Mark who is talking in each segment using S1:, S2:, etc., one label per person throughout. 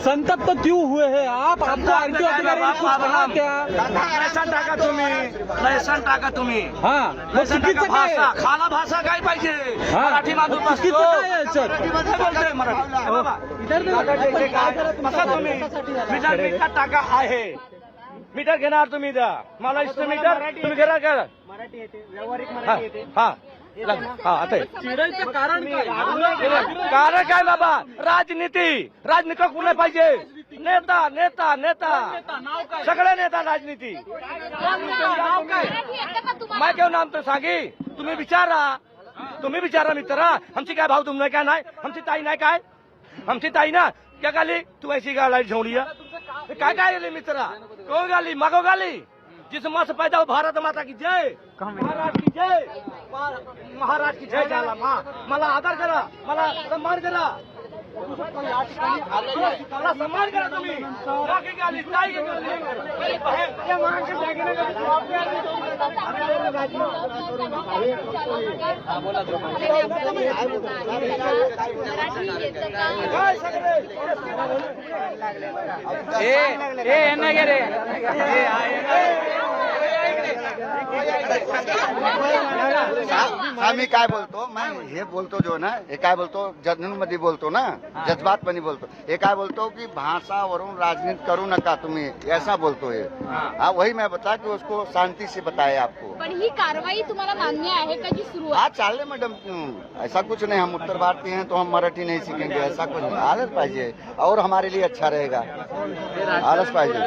S1: संतप्त क्यों हुए हैं आप? आपको आरटीओ अधिकारी ने कुछ कहा क्या?
S2: लायसन टाका तुम्ही, लायसन टाका तुम्ही.
S1: हा, मग चुकीचं काय आहे?
S2: भाषा खाला भाषा काय पाहिजे?
S1: हा.
S2: मराठी माणूस बसतो.
S1: चुकीचं काय आहे याच्यात?
S2: काय बोलतोय मराठी? हे बाबा, बसा तुम्ही. मीटर टाका आहे. मीटर घेणार तुम्ही द्या. मला इथं मीटर तुम्ही घेणार का?
S3: मराठी येते, व्यावहारिक
S2: हा
S3: मराठी येते.
S2: हा हा आता आहे.
S1: चिडायचं कारण काय?
S2: कारण काय बाबा? राजनीती कुठे पाहिजे? नेता नेता नेता सगळे नेता राजनीती. मैं क्यों नाम तो सांगी? तुम्ही विचारा मित्र. आमची काय भाव तुमने काय नाही? आमची ताई नाही काय? आमची ताई ना क्या गाली? तू ऐसी गाली झोंडी काय गाली मित्रा? कोण गाली? मागो गाली. जिस माँ से पैदा हो भारत माता की जय, महाराज की जय, महाराज की जय झाला. मला आदर करा, मला सन्मान करा, मला सन्मान करा तुम्ही. बाकी गाली ताई की गाली मेरी
S4: मी काय बोलतो, मैं हे बोलतो जो ना, हे काय बोलतो जनूनमध्ये बोलतो ना, जज्बातपणे बोलतो. हे काय बोलतो की भाषावरून राजनीति करू नका तुम्ही, ऐसा बोलतो है. हाँ, वही मैं बता कि उसको शांति से बताए आपको.
S5: पण ही कारवाई तुम्हाला मान्य आहे का जी सुरू आहे?
S4: हाँ चाले मैडम, ऐसा कुछ नहीं. हम उत्तर भारतीय हैं तो हम मराठी नहीं सीखेंगे, ऐसा कुछ नहीं. आलस पाहिजे और हमारे लिए अच्छा रहेगा. आलस पाहिजे.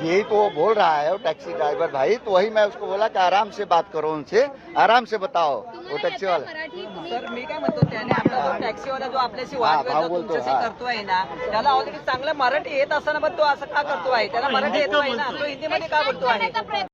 S4: यही तो वो बोल रहा है वो टैक्सी ड्राइवर भाई. तो वही मैं उसको बोला कि आराम से बात करो उनसे, आराम से बताओ. वो टॅक्सी वाला
S5: मराठी तुम्ही
S6: सर मी काय म्हणतो, त्याने आपला जो टॅक्सीवाला जो आपल्याशी वादविवाद तुमच्याशी करतोय ना, त्याला ऑलरेडी चांगलं मराठी येत असताना पण तो असं का करतो आहे? त्याला मराठी येतो आहे ना, तो हिंदीमध्ये का बोलतो आहे?